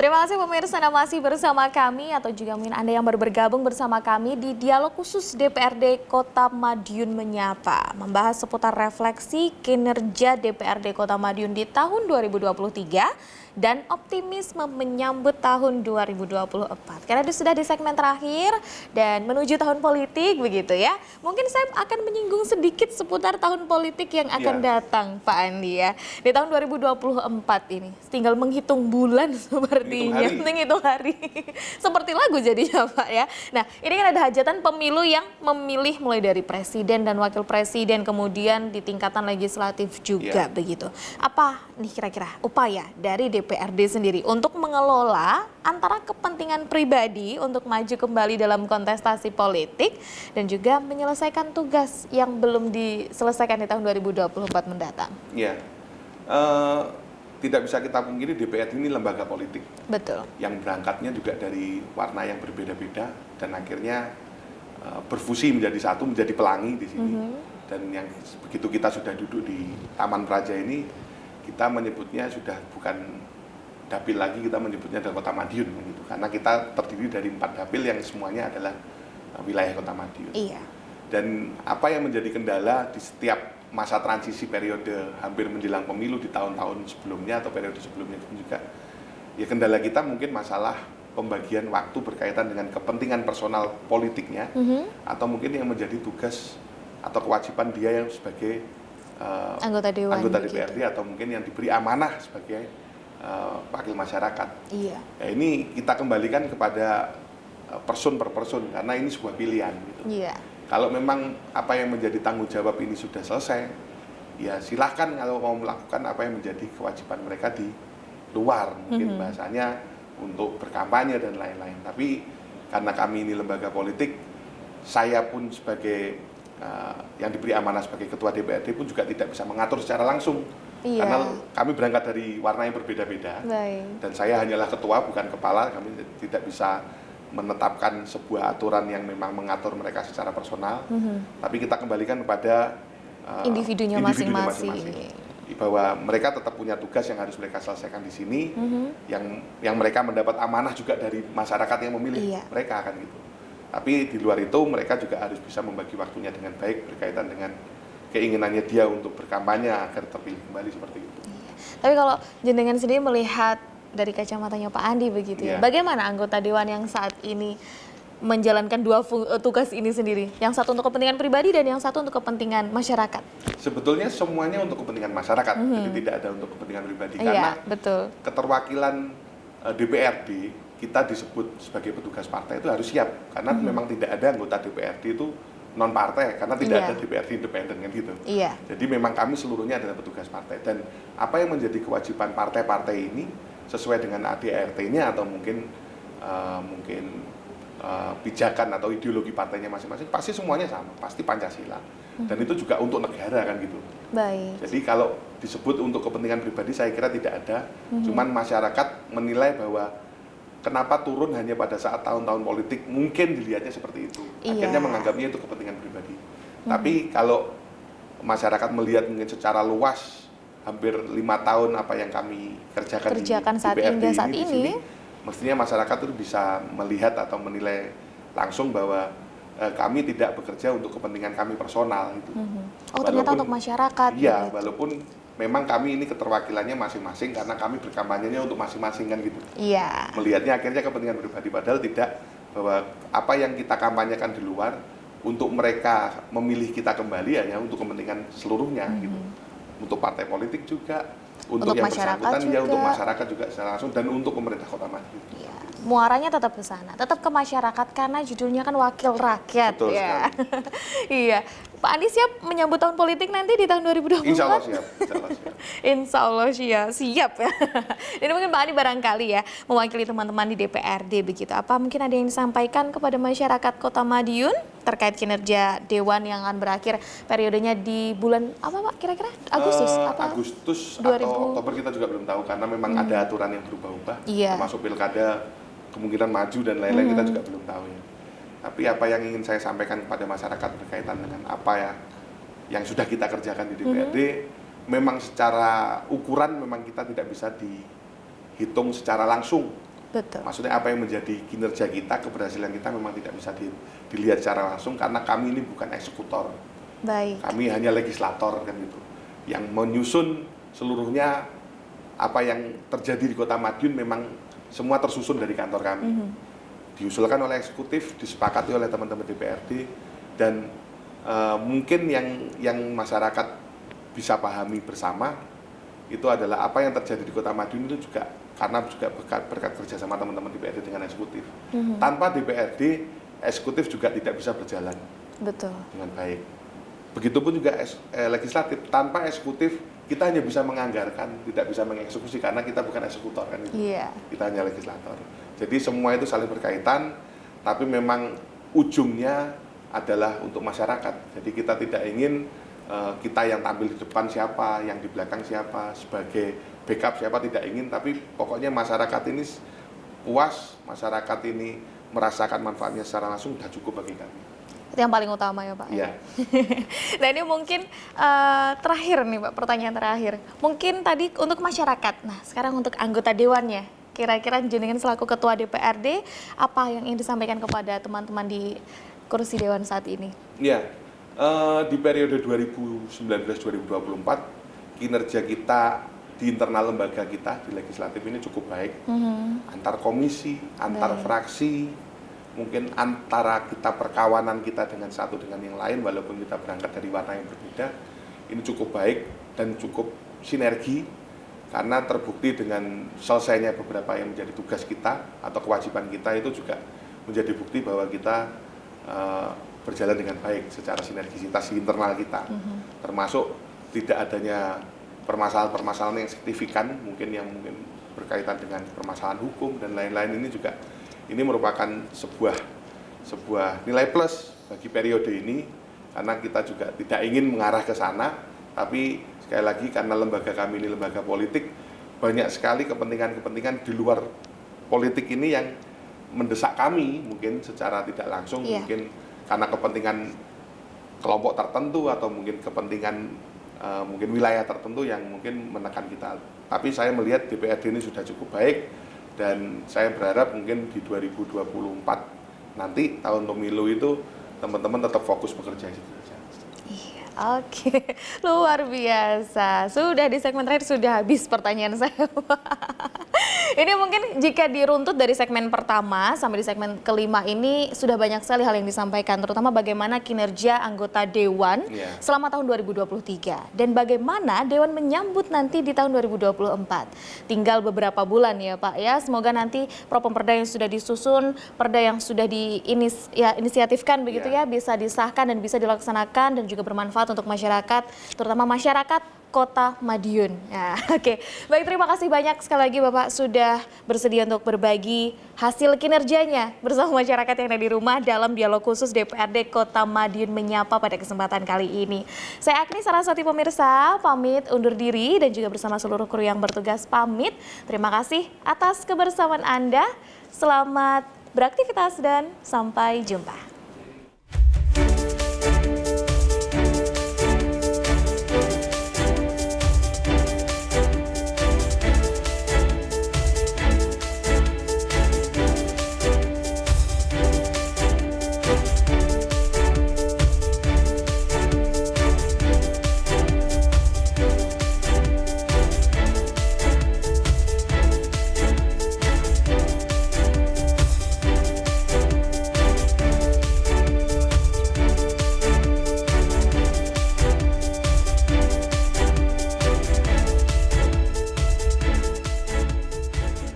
Terima kasih pemirsa Anda masih bersama kami atau juga mungkin Anda yang baru bergabung bersama kami di Dialog Khusus DPRD Kota Madiun Menyapa. Membahas seputar refleksi kinerja DPRD Kota Madiun di tahun 2023 dan optimisme menyambut tahun 2024. Karena sudah di segmen terakhir dan menuju tahun politik begitu ya. Mungkin saya akan menyinggung sedikit seputar tahun politik yang akan datang Pak Andi ya. Di tahun 2024 ini tinggal menghitung bulan sepertinya, menghitung hari. Seperti lagu jadinya Pak ya. Nah, ini kan ada hajatan pemilu yang memilih mulai dari presiden dan wakil presiden, kemudian di tingkatan legislatif juga begitu. Apa nih kira-kira upaya dari DPRD sendiri untuk mengelola antara kepentingan pribadi untuk maju kembali dalam kontestasi politik dan juga menyelesaikan tugas yang belum diselesaikan di tahun 2024 mendatang? Ya, tidak bisa kita pungkiri DPRD ini lembaga politik. Betul. Yang berangkatnya juga dari warna yang berbeda-beda dan akhirnya berfusi menjadi satu, menjadi pelangi di sini. Dan yang begitu kita sudah duduk di Taman Praja ini, kita menyebutnya sudah bukan dapil lagi, kita menyebutnya adalah Kota Madiun gitu. Karena kita terdiri dari 4 dapil yang semuanya adalah wilayah Kota Madiun. Iya. Dan apa yang menjadi kendala di setiap masa transisi periode hampir menjelang pemilu di tahun-tahun sebelumnya atau periode sebelumnya juga, ya kendala kita mungkin masalah pembagian waktu berkaitan dengan kepentingan personal politiknya, atau mungkin yang menjadi tugas atau kewajiban dia yang sebagai anggota DPRD atau mungkin yang diberi amanah sebagai wakil masyarakat. Iya. Ya, ini kita kembalikan kepada person per person karena ini sebuah pilihan gitu. Iya. Kalau memang apa yang menjadi tanggung jawab ini sudah selesai, ya silahkan kalau mau melakukan apa yang menjadi kewajiban mereka di luar, mungkin bahasanya untuk berkampanye dan lain-lain. Tapi karena kami ini lembaga politik, saya pun sebagai yang diberi amanah sebagai ketua DPRD pun juga tidak bisa mengatur secara langsung. Iya. Karena kami berangkat dari warna yang berbeda-beda. Dan saya hanyalah ketua, bukan kepala. Kami tidak bisa menetapkan sebuah aturan yang memang mengatur mereka secara personal. Tapi kita kembalikan kepada individunya masing-masing. Bahwa mereka tetap punya tugas yang harus mereka selesaikan di sini. Yang mereka mendapat amanah juga dari masyarakat yang memilih mereka kan gitu. Tapi di luar itu mereka juga harus bisa membagi waktunya dengan baik berkaitan dengan keinginannya dia untuk berkampanye agar terpilih kembali seperti itu. Tapi kalau jenengan sendiri melihat dari kacamatanya Pak Andi begitu ya, bagaimana anggota Dewan yang saat ini menjalankan dua tugas ini sendiri? Yang satu untuk kepentingan pribadi dan yang satu untuk kepentingan masyarakat. Sebetulnya semuanya untuk kepentingan masyarakat, jadi tidak ada untuk kepentingan pribadi. Karena keterwakilan DPRD kita disebut sebagai petugas partai itu harus siap. Karena memang tidak ada anggota DPRD itu non partai, karena tidak ada DPRD independen kan gitu. Jadi memang kami seluruhnya adalah petugas partai. Dan apa yang menjadi kewajiban partai-partai ini sesuai dengan ADART-nya atau mungkin pijakan atau ideologi partainya masing-masing, pasti semuanya sama, pasti Pancasila. Dan itu juga untuk negara kan gitu. Baik. Jadi kalau disebut untuk kepentingan pribadi saya kira tidak ada. Cuman masyarakat menilai bahwa kenapa turun hanya pada saat tahun-tahun politik, mungkin dilihatnya seperti itu. Akhirnya menganggapnya itu kepentingan pribadi. Tapi kalau masyarakat melihat mungkin secara luas, hampir 5 tahun apa yang kami kerjakan saat di DPRD saat ini, sini, mestinya masyarakat itu bisa melihat atau menilai langsung bahwa kami tidak bekerja untuk kepentingan kami personal. Gitu. Oh, ternyata untuk masyarakat. Iya, walaupun memang kami ini keterwakilannya masing-masing karena kami berkampanyenya untuk masing-masing kan gitu. Iya. Melihatnya akhirnya kepentingan pribadi, padahal tidak, bahwa apa yang kita kampanyekan di luar untuk mereka memilih kita kembali hanya untuk kepentingan seluruhnya gitu. Untuk partai politik juga, untuk yang bersangkutan ya, untuk masyarakat juga secara langsung dan untuk pemerintah Kota Madiun. Iya. Muaranya tetap ke sana, tetap ke masyarakat karena judulnya kan wakil rakyat. Betul ya. Iya. Pak Andi siap menyambut tahun politik nanti di tahun 2024? Insya Allah siap. Insya Allah siap ya. Ini mungkin Pak Andi barangkali ya mewakili teman-teman di DPRD begitu. Apa mungkin ada yang disampaikan kepada masyarakat Kota Madiun terkait kinerja Dewan yang akan berakhir periodenya di bulan apa Pak kira-kira? Agustus? Agustus atau Oktober kita juga belum tahu karena memang ada aturan yang berubah-ubah. Termasuk pilkada kemungkinan maju dan lain-lain kita juga belum tahu ya. Tapi apa yang ingin saya sampaikan kepada masyarakat berkaitan dengan apa ya yang sudah kita kerjakan di DPRD, memang secara ukuran memang kita tidak bisa dihitung secara langsung Betul. Maksudnya apa yang menjadi kinerja kita, keberhasilan kita memang tidak bisa dilihat secara langsung karena kami ini bukan eksekutor. Baik. Kami hanya legislator kan gitu. Yang menyusun seluruhnya apa yang terjadi di Kota Madiun memang semua tersusun dari kantor kami. Diusulkan oleh eksekutif, disepakati oleh teman-teman DPRD dan mungkin yang masyarakat bisa pahami bersama itu adalah apa yang terjadi di Kota Madiun itu juga karena juga berkat kerja sama teman-teman DPRD dengan eksekutif. Tanpa DPRD, eksekutif juga tidak bisa berjalan Betul. dengan baik. Begitupun juga legislatif, tanpa eksekutif kita hanya bisa menganggarkan, tidak bisa mengeksekusi karena kita bukan eksekutor kan gitu. Iya. Kita hanya legislator. Jadi semua itu saling berkaitan, tapi memang ujungnya adalah untuk masyarakat. Jadi kita tidak ingin kita yang tampil di depan siapa, yang di belakang siapa, sebagai backup siapa tidak ingin, tapi pokoknya masyarakat ini puas, masyarakat ini merasakan manfaatnya secara langsung sudah cukup bagi kami. Itu yang paling utama ya Pak. Iya. Nah ini mungkin terakhir nih Pak, pertanyaan terakhir. Mungkin tadi untuk masyarakat, nah sekarang untuk anggota dewannya. Kira-kira jenengan selaku Ketua DPRD, apa yang ingin disampaikan kepada teman-teman di kursi dewan saat ini? Iya, di periode 2019-2024, kinerja kita di internal lembaga kita, di legislatif ini cukup baik. Antar komisi, antar fraksi, mungkin antara kita perkawanan kita dengan satu dengan yang lain, walaupun kita berangkat dari warna yang berbeda, ini cukup baik dan cukup sinergi, karena terbukti dengan selesainya beberapa yang menjadi tugas kita atau kewajiban kita itu juga menjadi bukti bahwa kita berjalan dengan baik secara sinergisitas di internal kita, termasuk tidak adanya permasalahan-permasalahan yang signifikan, mungkin berkaitan dengan permasalahan hukum dan lain-lain. Ini juga merupakan sebuah nilai plus bagi periode ini, karena kita juga tidak ingin mengarah ke sana, tapi sekali lagi karena lembaga kami ini lembaga politik, banyak sekali kepentingan-kepentingan di luar politik ini yang mendesak kami, mungkin secara tidak langsung, mungkin karena kepentingan kelompok tertentu atau mungkin kepentingan mungkin wilayah tertentu yang mungkin menekan kita. Tapi saya melihat DPRD ini sudah cukup baik dan saya berharap mungkin di 2024 nanti tahun pemilu itu teman-teman tetap fokus bekerja itu saja. Oke, luar biasa. Sudah di segmen terakhir sudah habis pertanyaan saya. Ini mungkin jika diruntut dari segmen pertama sampai di segmen kelima ini sudah banyak sekali hal yang disampaikan, terutama bagaimana kinerja anggota Dewan selama tahun 2023 dan bagaimana Dewan menyambut nanti di tahun 2024. Tinggal beberapa bulan ya Pak ya, semoga nanti Perda yang sudah disusun, Perda yang sudah diinisiatifkan begitu ya, bisa disahkan dan bisa dilaksanakan dan juga bermanfaat untuk masyarakat, terutama masyarakat Kota Madiun. Ya, oke. Baik, terima kasih banyak sekali lagi Bapak sudah bersedia untuk berbagi hasil kinerjanya bersama masyarakat yang ada di rumah dalam dialog khusus DPRD Kota Madiun Menyapa pada kesempatan kali ini. Saya Agni Saraswati pemirsa, pamit undur diri dan juga bersama seluruh kru yang bertugas pamit. Terima kasih atas kebersamaan Anda. Selamat beraktivitas dan sampai jumpa.